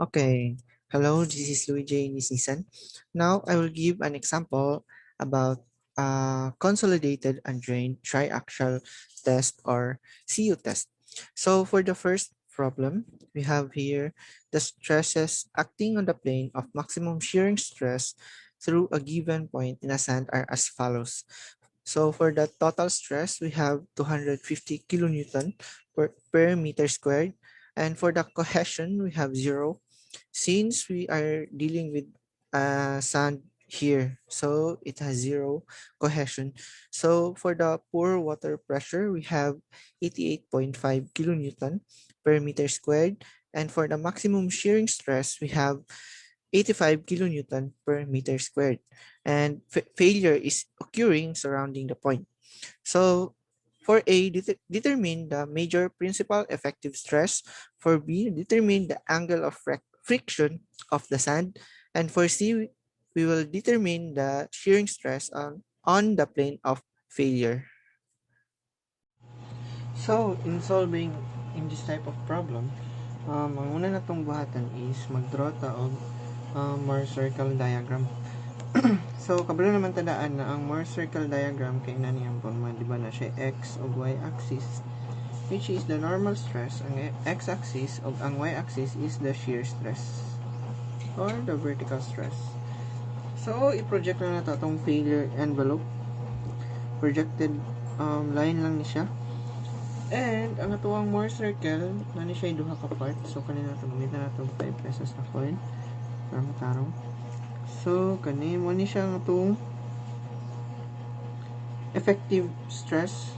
Okay, hello, this is Luigi Nisnisan. Now I will give an example about consolidated undrained triaxial test or CU test. So for the first problem, we have here the stresses acting on the plane of maximum shearing stress through a given point in a sand are as follows. So for the total stress, we have 250 kilonewton per meter squared. And for the cohesion, we have 0. Since we are dealing with sand here, so it has 0 cohesion. So for the pore water pressure, we have 88.5 kilonewton per meter squared. And for the maximum shearing stress, we have 85 kilonewton per meter squared. And failure is occurring surrounding the point. So for A, determine the major principal effective stress. For B, determine the angle of friction of the sand. And for C, we will determine the shearing stress on the plane of failure. So, in solving in this type of problem, ang una na itong buhatan is mag-draw ta og more circle diagram. So, kabalo naman tandaan na ang more circle diagram kay nani ang forma, di ba na siya x o y axis, which is the normal stress. Ang x axis o ang y axis is the shear stress or the vertical stress. So, i-project na nato itong failure envelope. Projected line lang ni siya. And ang atuang more circle, nani siya duha ka part. So, kanina nato gamitan nato 5 pesos na coin para matarong. So, kani mo ni siya nga itong effective stress.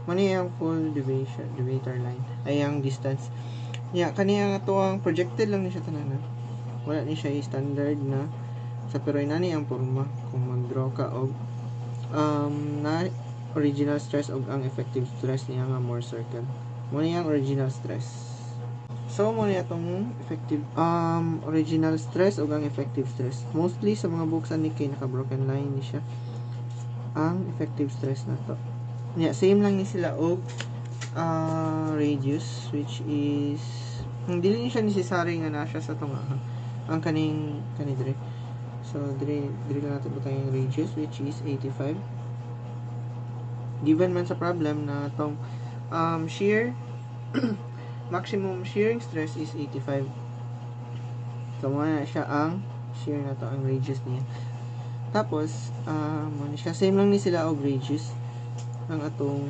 Mani ang full deviator line. Ay ang distance. Kani nga itong projected lang ni siya tanan. Wala ni siya standard na sa pero nani ang forma kung mag-draw ka og na original stress og ang effective stress niya nga more circle. Mani ang original stress. So, mo niya itong effective, original stress o ang effective stress. Mostly sa mga buksan ni kay naka-broken line ni siya ang effective stress na to. Same lang ni sila o radius, which is dili siya necessary nga na siya sa itong ang kaning dire. So, dire lang natin butang yung radius, which is 85. Given man sa problem na itong shear maximum shearing stress is 85. So, muna siya ang shear na to, ang radius niya. Tapos, muna siya, same lang ni sila og radius. Ang atong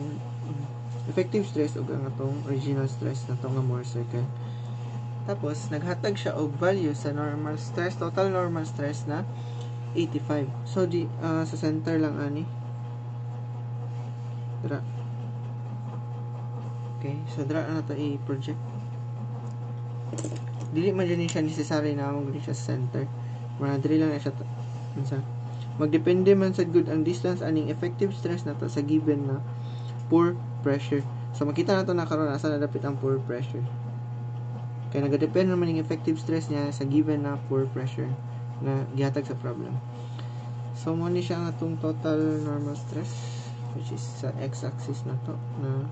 effective stress o ang atong original stress na to nga more circle. Tapos, naghatag siya og value sa normal stress, total normal stress na 85. So, sa center lang ani. Dra. Okay, so dra na to i-project. Dili man din siya necessary na mag-dili siya sa center. Dili lang na siya magdepende man sa good ang distance aning effective stress na to sa given na pore pressure. So makita na to na karon asa nadapit ang pore pressure. Kaya nagadepende naman yung effective stress niya sa given na pore pressure na gihatag sa problem. So mo ni siya ang atong total normal stress, which is sa x-axis na to na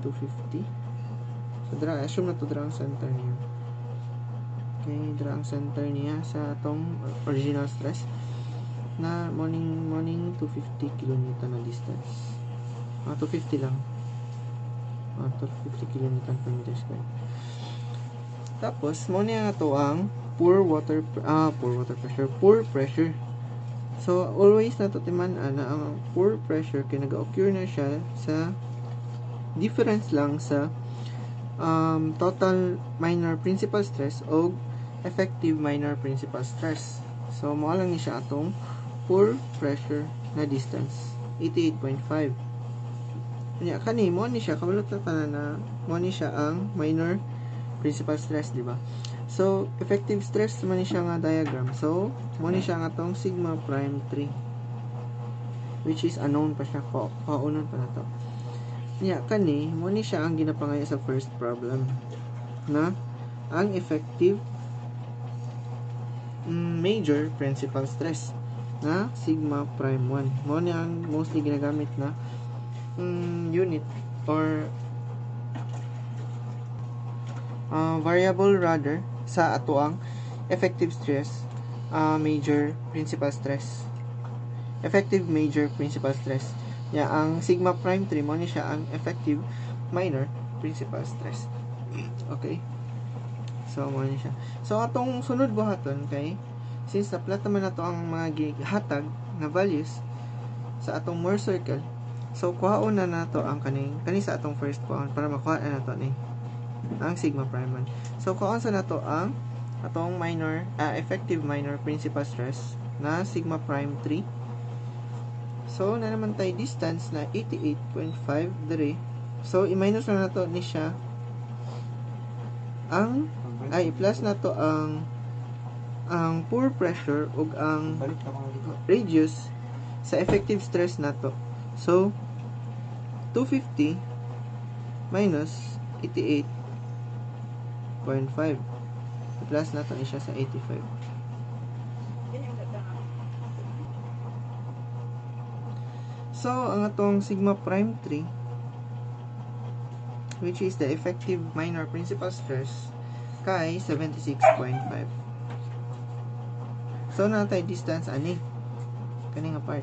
250. So assume na to ang center niya. Okay, ang center niya sa atong original stress na morning 250 kilonewton na distance. 250 lang. 250 kilonewton per meter square. Tapos mo niya to ang pore water pressure. So always nato timan-an na ang pore pressure kay nag-occur na siya sa difference lang sa total minor principal stress o effective minor principal stress. So mo lang ni siya atong pore pressure na distance 88.5. Kani mo ni siya kabalo ta na mo ni siya ang minor principal stress, di ba? So effective stress man ni siya nga diagram. So mo ni siya nga atong sigma prime 3, which is unknown pa siya, kaunon pa na to. Kani mo ni siya ang ginapangaya sa first problem na ang effective major principal stress na sigma prime 1. Mo ni ang mostly ginagamit na unit or variable rather sa atoang effective stress, major principal stress. Effective major principal stress. Ya, ang sigma prime 3 mo ni siya ang effective minor principal stress. Okay? So, mo ni siya. So, atong sunod buhaton kay since na-plot naman na to ang mga gihatag na values sa atong Mohr circle. So, kuhaon na nato ang kani sa atong first kuhaon para makuha na nato ni ang sigma prime 1. So, kuhaon sa nato ang atong minor effective minor principal stress na sigma prime 3. So, na naman tayo distance na 88.5 dire. So, i-minus na nato ni siya ang plus na to ang pore pressure ug ang radius sa effective stress nato. So 250 minus 88.5 plus nato ni siya sa 85. So ang atong sigma prime 3, which is the effective minor principal stress, kay 76.5. So, na tayo distance, ani? Kaning apart.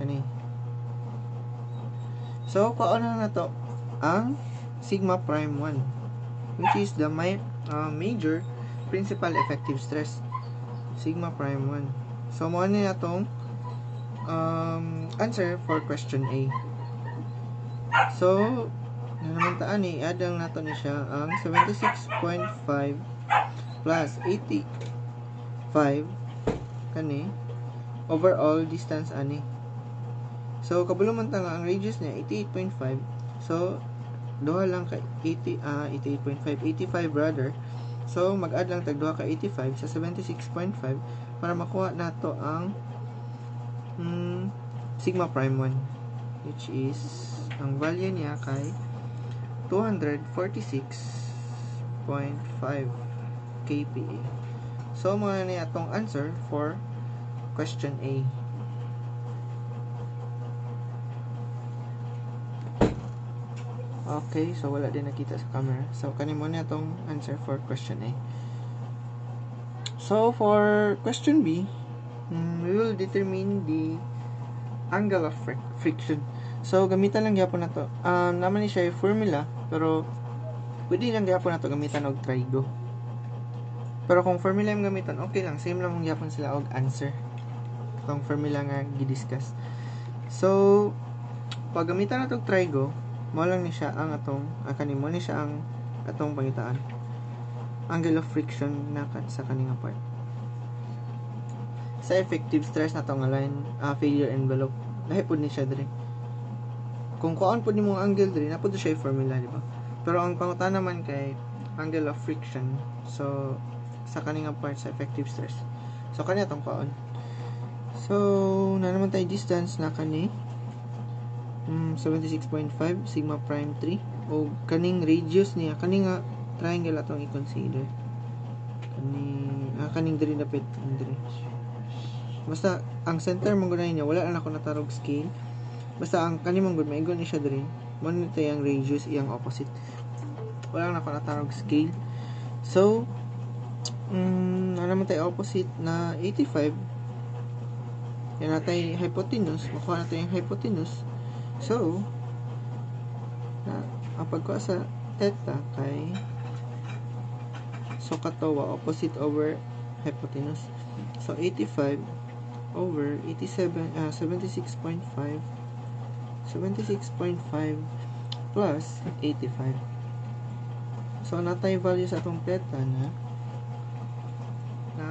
Kani. So, kuha na to ang sigma prime 1, which is the major principal effective stress. Sigma prime 1. So, mo na itong answer for question A. So, na naman taan add lang nato ni siya ang 76.5 plus 85 kani overall distance ani. So kabalo man ta nga ang radius niya 88.5. So duha lang kay 88.5 85 rather. So mag-add lang tag duha ka 85 sa 76.5 para makuha nato ang sigma prime 1, which is ang value niya kay 246.5 kPa. So, muna na itong answer for question A. Okay, so wala din nakita sa camera. So, kanin muna itong answer for question A. So, for question B, we will determine the angle of friction. So, gamitan lang gyapon na to. Naman ni siya yung formula, pero pwede lang gyapon na to gamitan og trigo. Pero kung formula yung gamitan, okay lang. Same lang mong yapon sila og answer. Kung formula nga gidiscuss. So, pag gamitan na itong trigo, mo lang ni siya ang atong, kanimo ni siya ang atong pangitaan. Angle of friction na sa kaning part. Sa effective stress na itong align failure envelope. Lahi po ni siya diri. Kung kuhaan po ni mong angle diri, napod siya yung formula, di ba? Pero ang pangutan naman kay angle of friction. So, sa kaning part sa effective stress. So, kani atong kaon. So, na naman tayo distance na kani 76.5 sigma prime 3 o kaning radius niya, kaning nga triangle atong i-consider. Kaning diri dapat diri. Basta ang center mong gunay niya, wala na ako natarog scale. Basta ang kani mong gud maigon ni siya diri. Mo ni tay ang radius iyang opposite. Wala na ako natarog scale. So, naman tayo opposite na 85. Yan natin hypotenuse. Makuha natin yung hypotenuse. So, ang pagkuha sa theta kay so katawa opposite over hypotenuse. So, 85 over 87, 76.5 plus 85. So, natay value sa atong theta na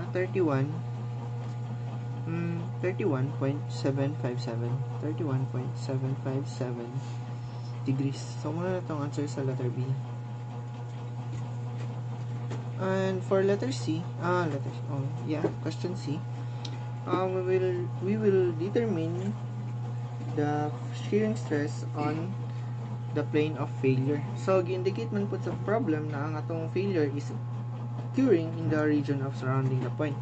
31.757 degrees. So, muna na itong answer sa letter B. And for letter C, question C, we will determine the shearing stress on the plane of failure. So, gi-indicate man po sa problem na ang atong failure is occurring in the region of surrounding the point.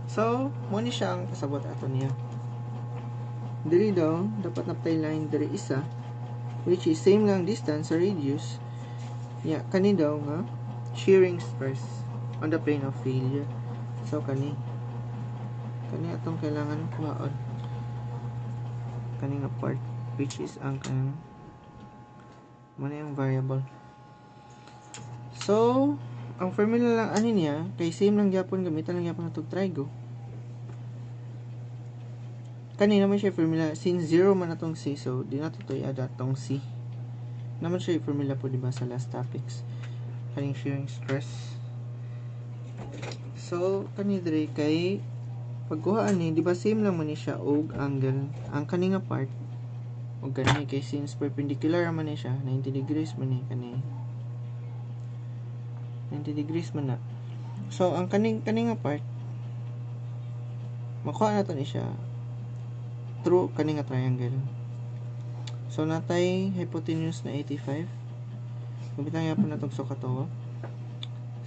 So, mo ni siya ang kasabot ato niya. Diri daw, dapat napatay line diri isa, which is same lang distance sa radius. Kani daw nga, shearing stress on the plane of failure. So kani atong kailangan kuhaon kaning part, which is ang kanang muna yung variable. So ang formula lang ani niya kay same lang gyapon, gamitan lang gyapon natong trigo. Kani naman siya formula, since 0 man atong C, so di nato to i-add atong C. Naman siya yung formula po diba sa last topics. Kaning shearing stress. So kani dire kay pagkuhaan ni, di ba same lang man ni siya og angle ang kani nga part og kani, kay since perpendicular man ni siya 90 degrees man ni kani 90 degrees man na. So ang kani nga part makuha nato ni siya through kani nga triangle. So natay hypotenuse na 85. Gamitan gyapon natong sukatoa.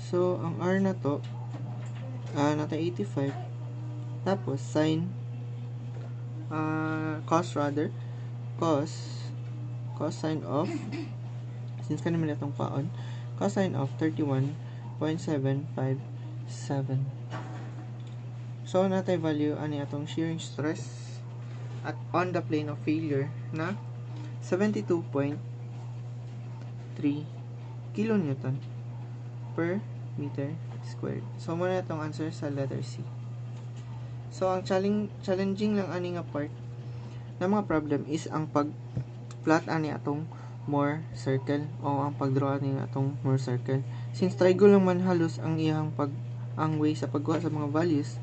So ang R na to natay 85. Tapos sin cos sine of, since kanina man itong paon, cosine of 31.757. So natay value ani atong shearing stress at on the plane of failure na 72.3 kilonewton per meter squared. So muna itong answer sa letter C. So ang challenging lang ani nga part na mga problem is ang pag-plot ani atong more circle o ang pag-draw ani atong more circle. Since triangle lang man halos ang iyang ang way sa pagkuha sa mga values,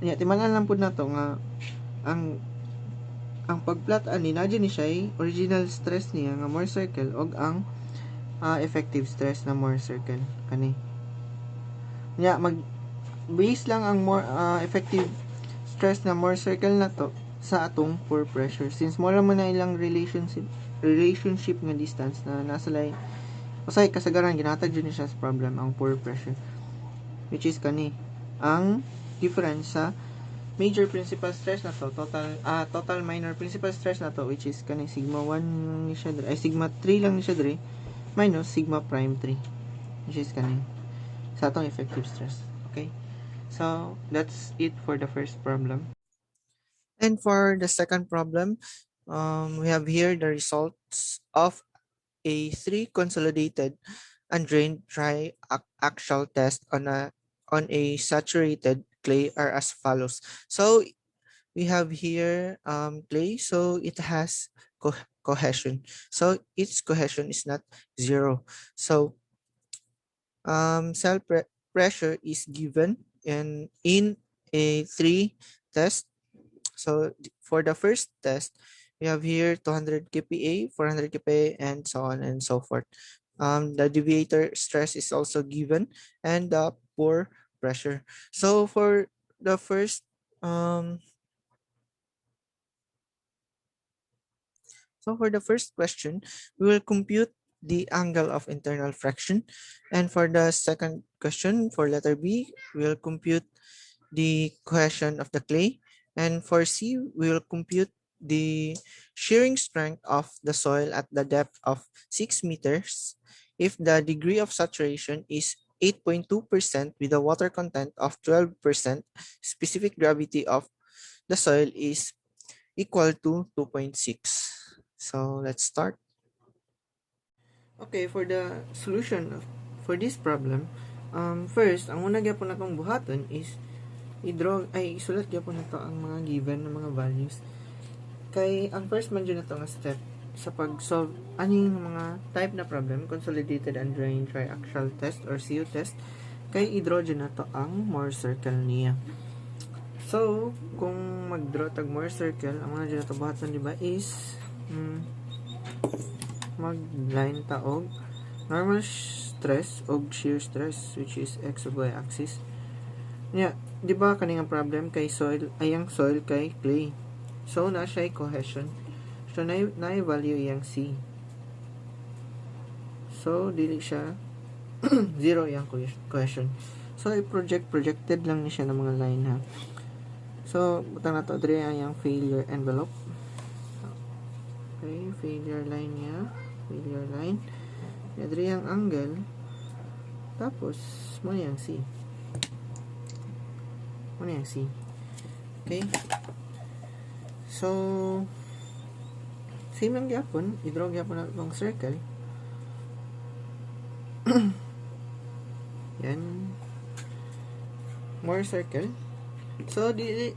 nya timanan lang pud nato nga ang pag-plot ani nadya ni siya original stress niya nga more circle og ang effective stress na more circle kani. Nya mag base lang ang more effective stress na more circle na to sa atong pore pressure, since mo lang man na ilang relationship nga distance na nasa lay usay kasagaran ginatag jud ni siya sa problem ang pore pressure, which is kani ang difference sa major principal stress na to total minor principal stress na to, which is kani sigma 1 ni siya ay sigma 3 lang ni siya dire minus sigma prime 3, which is kani sa atong effective stress. Okay, so that's it for the first problem. And for the second problem, we have here the results of a 3 consolidated undrained triaxial test on a saturated clay are as follows. So we have here clay, so it has cohesion. So its cohesion is not 0. So cell pressure is given in a 3 test. So for the first test, we have here 200 kPa, 400 kPa, and so on and so forth. The deviator stress is also given, and the pore pressure. So for the first question, we will compute the angle of internal friction, and for the second question, for letter B, we will compute the cohesion of the clay, and for C, we will compute the shearing strength of the soil at the depth of 6 meters if the degree of saturation is 8.2% with a water content of 12%, specific gravity of the soil is equal to 2.6. So let's start. Okay, for the solution for this problem, first, ang una gyapon natong buhaton is isulat gyapon nato ang mga given na mga values. Kay ang first man dyan nato nga step sa pag-solve aning mga type na problem, consolidated undrained triaxial test or CU test, kay i-draw dyan nato ang more circle niya. So, kung mag-draw tag more circle, ang mga dyan nato buhaton diba is mag-line ta og normal stress og shear stress, which is x ug y axis. Yeah, di ba kaning problem kay soil ayang soil kay clay. So na siya cohesion. So na value yang C. So dili siya 0 yang cohesion. So projected lang ni siya ng mga line ha. So butang nato diri ang failure envelope. Okay, failure line niya. Failure line. Diri ang angle Tapos mo na yung C. Okay? So, same lang gyapon, i-draw gyapon na itong circle. Yan. More circle. So, dili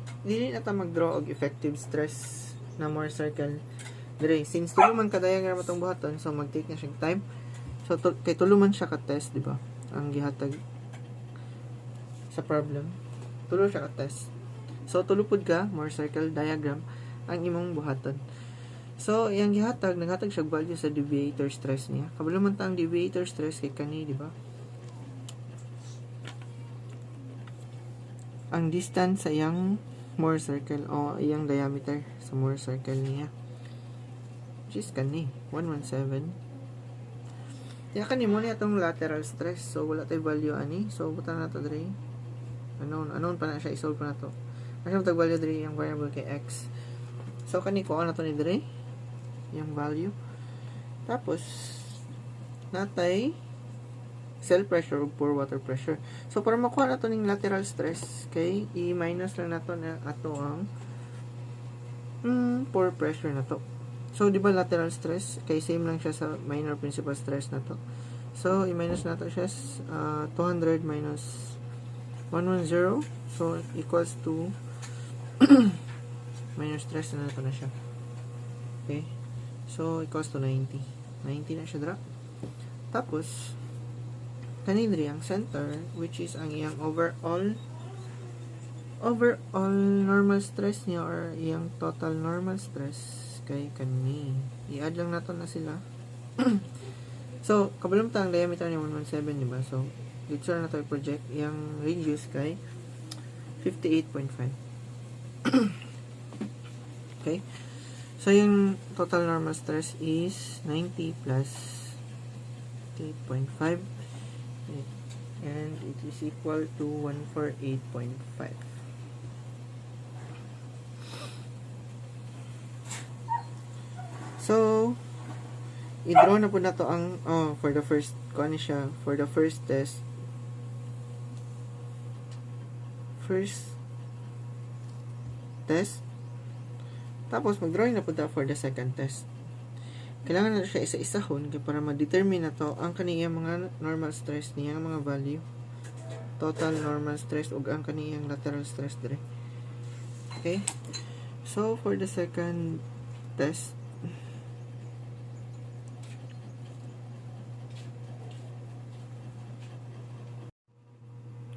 na ta mag-draw og effective stress na more circle. Dire, since tulo man ka-diagram atong buhaton, so mag-take na siya time. So, kay tulo man siya ka-test, di ba? Ang gihatag sa problem. Tulo siya ka-test. So, tulupod ka, more circle diagram, ang imong buhaton. So, yung gihatag, naghatag siya value sa deviator stress niya. Kabalo man ta ang deviator stress kay kani, di ba? Ang distance sa iyang more circle o iyang diameter sa more circle niya. Which is kani, 117. Kaya kani mo na itong lateral stress. So, wala tayo value ani. So, butang na ito dre. Unknown pa na siya. I-solve pa na ito. Kasi matag value dre yung variable kay x. So, kani ko na ito ni dre. Yung value. Tapos, natay cell pressure o pore water pressure. So, para makuha na ito ng lateral stress, kay i-minus lang na ito na ato ang pore pressure na to. So, di ba lateral stress? Kay same lang siya sa minor principal stress na to. So, i-minus na ito siya 200 minus 110. So, equals to minor stress na ito na siya. Okay? So, equals to 90. 90 na siya dra. Tapos, kanindri ang center, which is ang iyang overall normal stress niya or iyang total normal stress kay kani. I-add lang nato na sila. So, kabalong ta ang diameter niya 117, di ba? So, dito na nato i-project iyang radius kay 58.5. Okay? So, yung total normal stress is 90 plus 8.5. And it is equal to 148.5. So, i-draw na po na to ang for the first test. Tapos mag-drawing na po ta for the second test. Kailangan na siya isa-isahon para ma-determine na to ang kaniyang mga normal stress niya, mga value. Total normal stress ug ang kaniyang lateral stress dire. Okay? So, for the second test,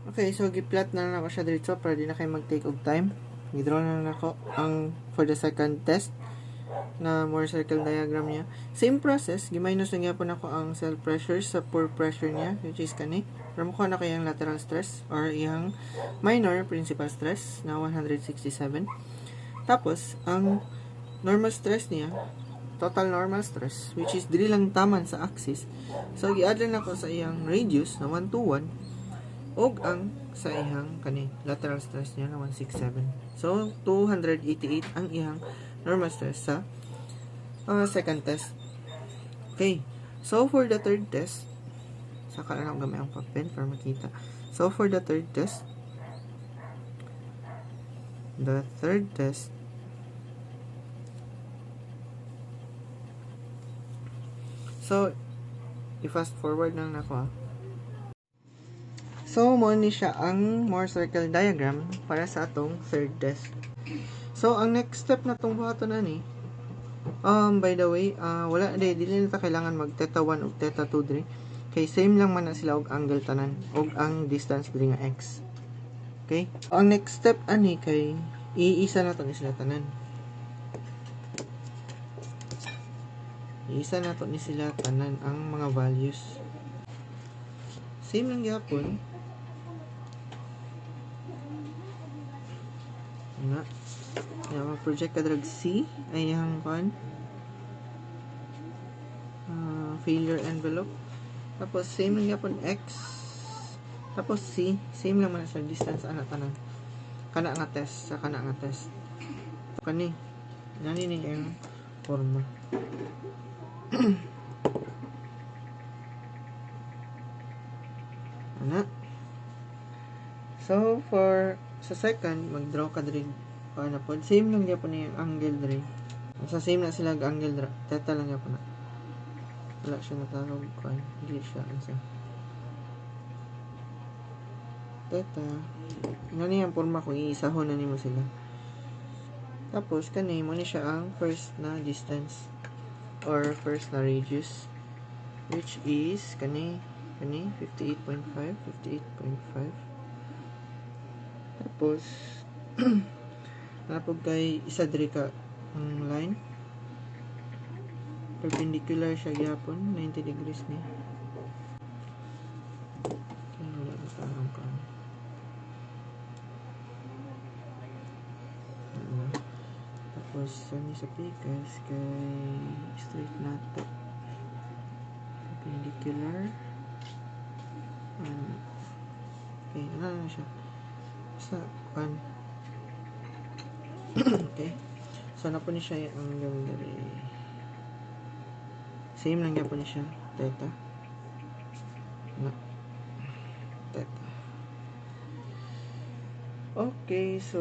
okay, so gi-plot na lang ako siya dito para di na kayo mag-take og time. I-draw na lang ako ang for the second test na more circle diagram niya. Same process, gi-minus na gyapon ako ang cell pressure sa pore pressure niya, which is kani. Para makuha na kayang lateral stress or iyang minor principal stress na 167. Tapos, ang normal stress niya, total normal stress, which is dili lang taman sa axis. So, gi-add lang ako sa iyang radius na 121 og ang sa iyang kani lateral stress niya na 167. So, 288 ang iyang normal stress sa second test. Okay. So, for the third test, saka lang gamay ang papel para makita. So, for the third test, so, i-fast forward lang ako. So, mo ni siya ang more circle diagram para sa atong third test. So, ang next step na itong buhaton na ni, by the way, dili na ta kailangan mag theta 1 o theta 2 diri. Kay same lang man na sila og angle tanan, og ang distance diri nga x. Okay? Ang next step ani kay iisa na to ni sila tanan. Iisa na to ni sila tanan ang mga values. Same lang gyapon. Nga. Mag-project ka drag C ay ang failure envelope. Tapos same lang yapon X. Tapos C, same lang man sa distance ana tanan. Kana nga test sa kana nga test. Kani. Nani ni ang forma. Ana. So for sa second, mag-draw ka diri paano po. Same lang gyapon ni angle diri. Sa same na sila angle dra. Theta lang gyapon na. Wala siya natawag ko. Hindi siya ansa. Theta. Ngani ang forma ko iisahon na nimo sila. Tapos kani mo ni siya ang first na distance or first na radius, which is kani 58.5. Tapos napog kay isa diri ka ang line perpendicular siya gyapon 90 degrees ni. Okay, wala na tarong ka. Tapos sa pikas kay straight na to perpendicular. Okay, ano na siya sa pan. Okay, so na po ni siya ang gawin dari same lang po ni siya theta na theta. Okay, so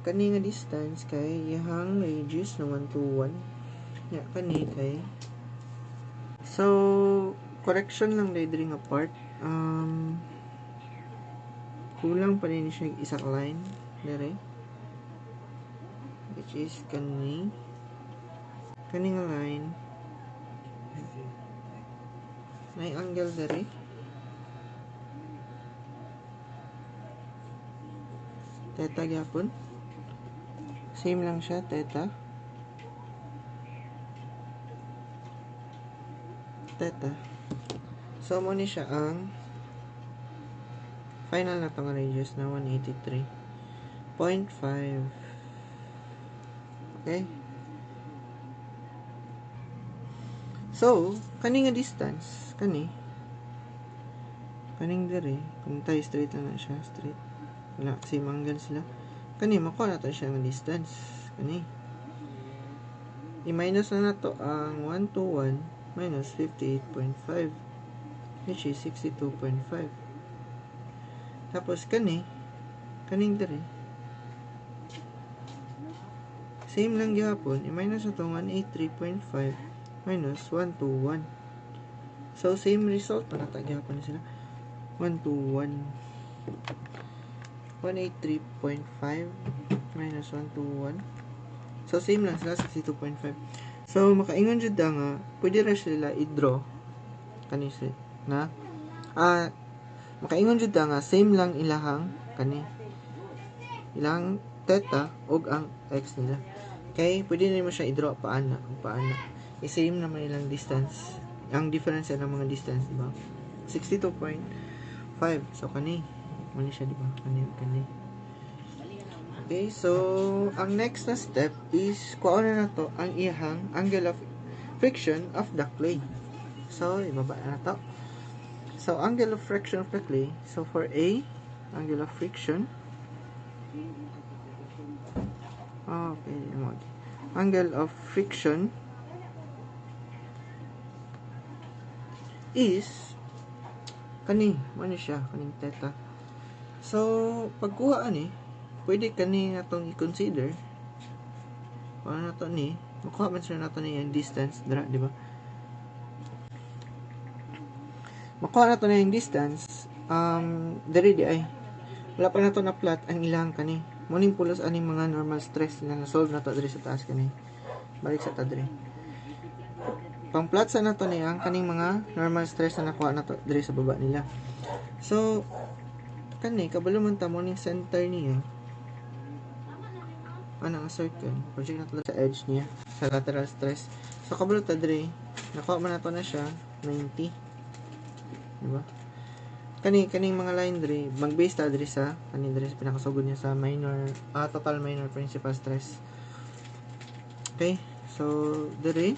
kani nga distance kay ihang radius na 1 to 1 ya kani kay so correction lang diri nga part kulang pa rin siya isang line dere, which is kani nga line may angle dere theta gyapon, same lang siya theta so mo ni siya ang final na tong radius na 183.5. Okay, so kani nga distance kaning diri kung tayo straight na siya straight wala same angle sila kani makuha na to siya nga distance kani i-minus na to ang 1 to 1 minus 58.5 which is 62.5. Tapos kaning diri same lang gyapon i-minus na to 183.5 minus 1 to 1, so same result pa nata gyapon sila 1 to 1 183.5 minus 1 to 1, so same lang sila 62.5. So makaingon jud nga pwede ra sila i-draw kani na makaingon jud nga same lang ilahang ilang theta ug ang x nila kay pwede na mo siya i-draw paana i-same naman ilang distance ang difference ng mga distance diba 62.5, so kani siya diba kani. Okay, so ang next na step is kuha na to ang ihang angle of friction of the clay. So ibaba na to. So angle of friction of the clay, so for A angle of friction angle of friction is kani siya kaning theta. So pagkuha ani pwede kani natong i-consider na to ni makuha man siya nato ni yung distance dra di ba, makuha na to na yung distance diri di ay wala pa na to na plot ang ilang kani muning pulos aning mga normal stress na solve na to diri sa taas kani balik sa ta diri pang plot sa na to ni ang kaning mga normal stress na nakuha na to diri sa baba nila. So kani kabalo man ta muning center niya ang circle project na to sa edge niya sa lateral stress, so kabalo ta diri nakuha man nato na siya 90 diba, kaning mga line diri mag-base ta diri sa diri sa pinakasugod niya sa minor total minor principal stress. Okay, so diri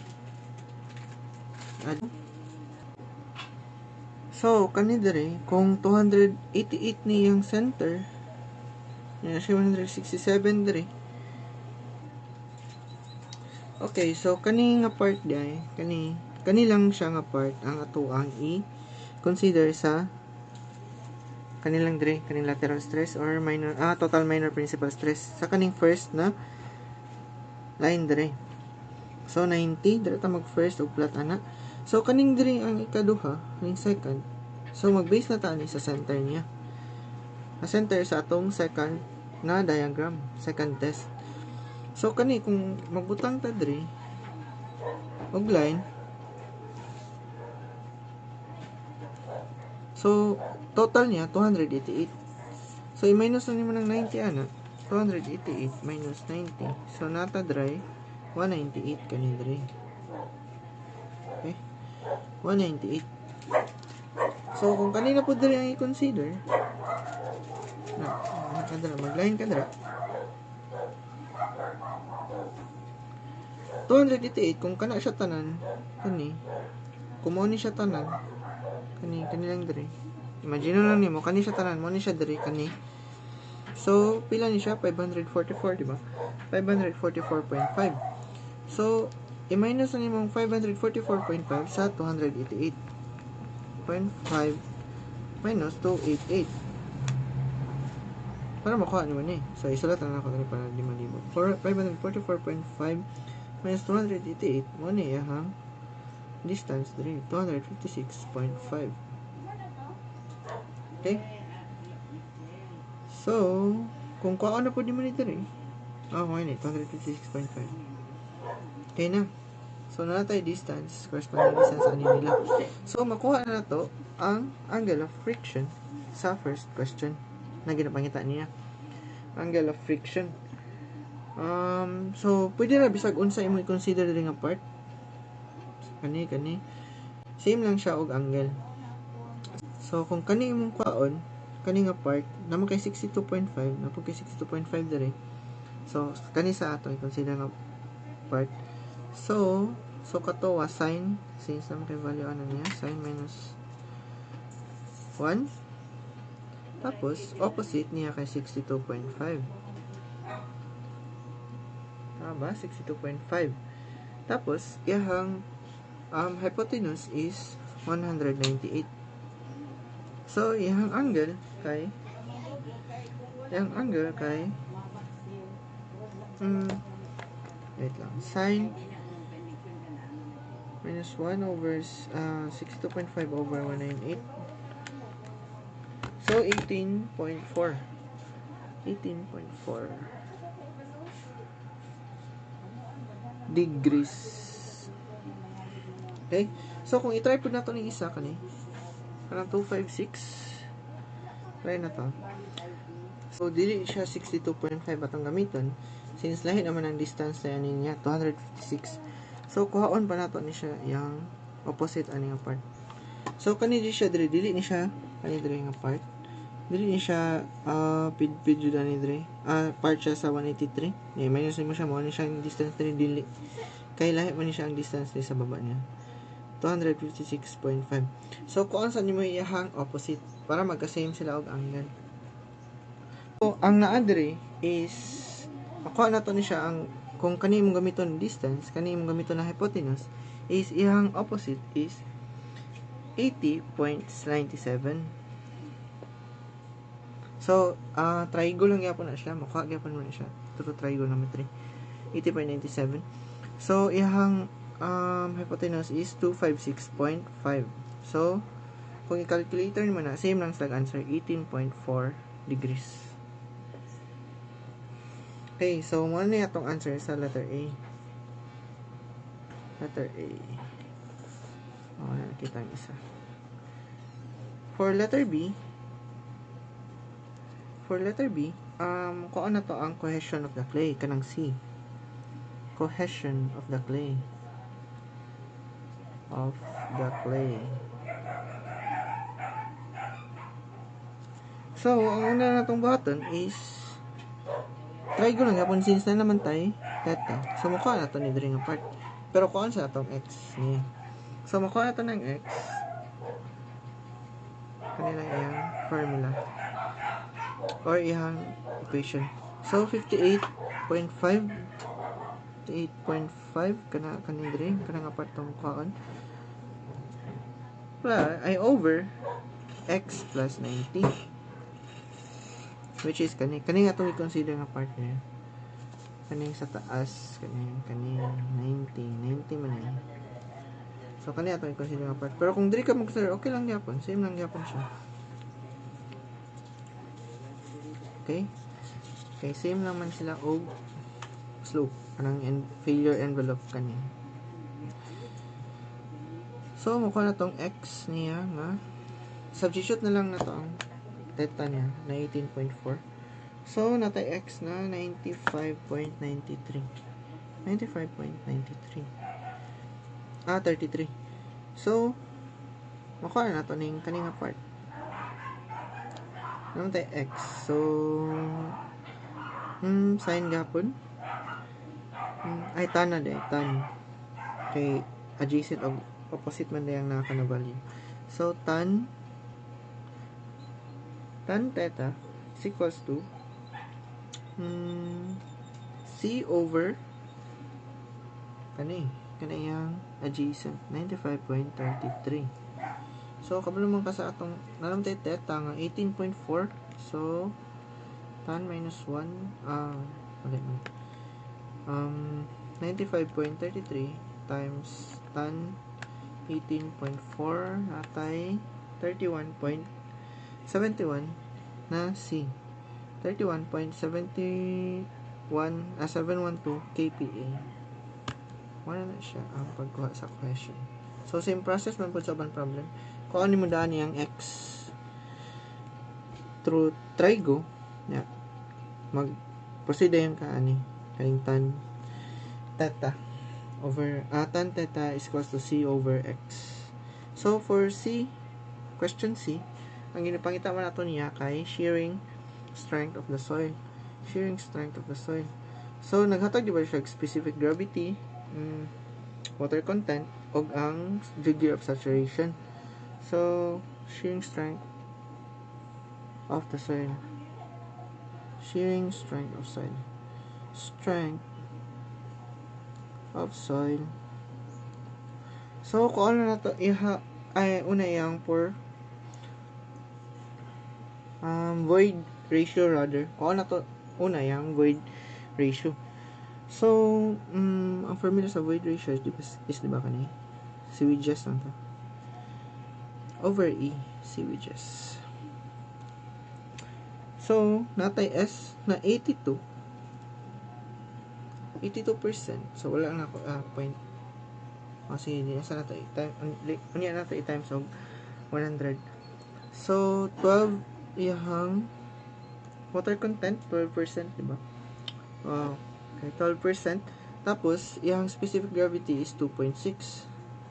so kani diri kung 288 ni yung center niya siya 167 diri. Okay, so kani nga part di kani lang siya nga part ang ato ang i-consider sa kanilang dire, kaning lateral stress or total minor principal stress sa kaning first na line dire. So 90 dire ta mag first og plot ana. So kaning dire ang ikaduha, kaning second. So mag-base na ta ani sa center niya. Sa center sa atong second na diagram, second test. So kani kung magbutang ta dire og line. So total niya 288. So i-minus na nimo ng 90 ana. 288 minus 90. So nata dry 198 kani dre. Okay? 198. So kung kanina po dre ang i-consider kadra mag-line kadra 288 kung kana siya tanan kani kumo ni siya tanan kani lang dre. Imagine lang nimo kani siya tanan mo ni siya dre kani. So pila ni siya 544 di ba? 544.5. So i-minus na nimo 544.5 sa 288.5 minus 288 para makuha nimo ni. So isulat na ako dre para di malibot. 544.5 minus 288 mo ni hang distance dre 256.5. Okay? So, kung kuha na po di mo nito rin. Okay na, 256.5. Okay na. So, na tayo distance, corresponding distance sa nila. So, makuha na to ang angle of friction sa first question na ginapangita niya. Angle of friction. So, pwede na bisag unsa imo i-consider rin nga part. Kani. Same lang siya og angle. So, kung kani imong kwaon, kani nga part, naman kay 62.5, napag kay 62.5 dere. So, kani sa ato i-consider nga part. So kato wa sin, since naman kay value ano niya, sin minus 1. Tapos, opposite niya kay 62.5. Tama ba? 62.5. Tapos, iyang hypotenuse is 198. So, iyang angle kay wait lang, sin minus 1 over 62.5 over 198. So 18.4 degrees. Okay? So kung i-try po nato ng isa kanang 256, try na to. So dili siya 62.5 atong gamiton since lahi naman ang distance na niya 256. So kuhaon pa nato ni siya yang opposite ani nga part. So kani di siya dili ni siya kani diri nga part. Dili ni siya pid jud ani diri. Part siya sa 183. Minus mo siya mo ni siya ang distance diri dili. Kay lahi man ni siya ang distance sa baba niya. 256.5. So kuan sa nimo iyahang opposite para magka-same sila og angle. So ang naa diri is ako na to ni siya ang kung kani imong gamiton distance, kani imong gamiton na hypotenuse is iyang opposite is 80.97. So, triangle lang yapon na siya, mukha gyapon mo na siya. Ito trigonometry. 80.97. So, iyang hypotenuse is 256.5. So, kung i-calculator mo na, same lang sa answer, 18.4 degrees. Okay, so muna na itong answer sa letter A. Letter A. Nakita ang isa. For letter B, kung ano to ang cohesion of the clay, kanang C. Cohesion of the clay. So, ang una na itong button is try ko lang yapon since na naman tayo theta. So, mukha na ito ni diri nga part. Pero kung sa itong x niya. So, mukha na ito ng x. Kanila iyang formula. Or iyang equation. So, 58.5 kanina diri. Kanang nga part itong mukhaan. Ay over x plus 90. which is kani nga itong i-consider nga part niya. Kani sa taas, kani 90 man yan. So kani itong i-consider nga part. Pero kung dili ka mag-consider, okay lang yapon, same lang yapon siya. Okay, same lang man sila og slope, anang failure envelope kani. So mukha na tong x niya nga substitute na lang na to ang theta niya na 18.4. So natay x na 95.93. 33. So makuha na to ning kaninga part. Natay x. So sin gapon. Ay tan na day, tan. Kay adjacent og opposite man dayang naka na value. So tan theta is equals to c over kaniyang adjacent 95.33. So kabalo man ka sa atong nalam tay theta nga 18.4. So tan minus 1 95.33 times tan 18.4 natay 31.71 na C. 31.712 kPa. Wala na siya ang pagkuha sa question. So same process man po sa ban problem. Kung ano mo daan niyang x through trigo, yeah, mag-proceed yung kaning tan theta over tan theta is equals to c over x. So for C, question C, ang ginapangita man nato niya kay shearing strength of the soil. So naghatag di ba siya specific gravity, water content og ang degree of saturation. So shearing strength of the soil. Strength of soil. So kung ano na to una yang for void ratio rather. Kung ano to una yang void ratio. So ang formula sa void ratio is diba kanina siewages lang to over E siewages. So natay S na 82%. So wala na ako point. Kasi hindi nasa nato unya nato i-times og 100. So 12 iyang water content 12%, di ba? Okay, 12%. Tapos iyang specific gravity is 2.6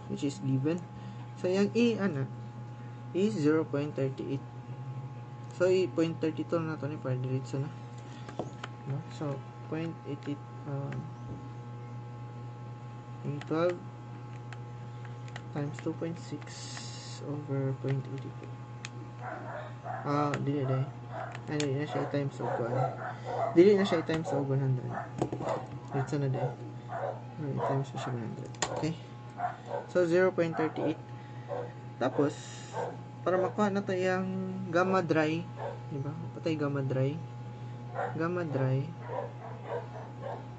which is given. So iyang E is 0.38. So 0.32 na to ni para diretso na. No? So 0.88 12 times 2.6 over 0.82. Dili na siya times og 1. Dili na siya times og 100. Diretso na day. Times siya 100. Okay. So 0.38. Tapos para makuha na to yung gamma dry, di ba? Patay gamma dry. Gamma dry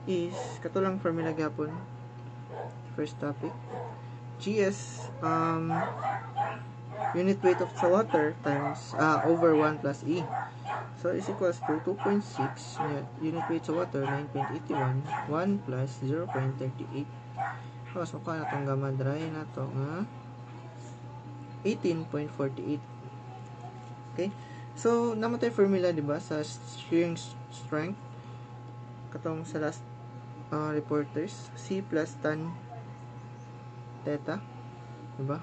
is katulang formula gapon. First topic. GS unit weight of sa water times over 1 plus E. So is equals to 2.6 unit weight sa water 9.81 1 plus 0.38. So mukha na itong gamma dry na to nga 18.48. Okay? So namatay formula diba sa shearing strength katong sa last reporters C plus tan theta, diba?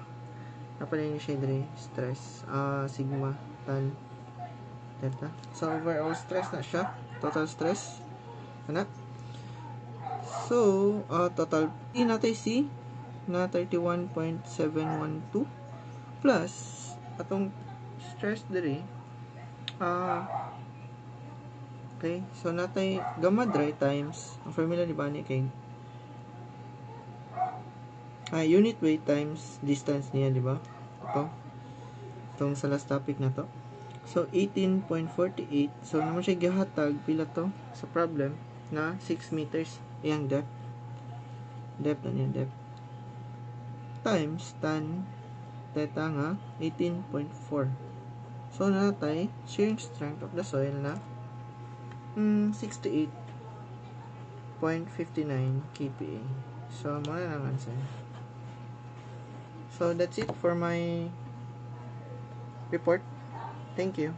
Napalay niya siya dre stress sigma tan theta. So overall stress na siya, total stress ana. So total natay C na 31.712 plus atong stress dre okay, so natay gamma dry times ang formula ni bani kay unit weight times distance niya, di ba? Itong sa last topic na to. So 18.48. So naman siya gihatag pila to sa problem na 6 meters iyang depth times tan theta nga 18.4. So natay shearing strength of the soil na 68.59 kPa. So muna lang answer. So that's it for my report. Thank you.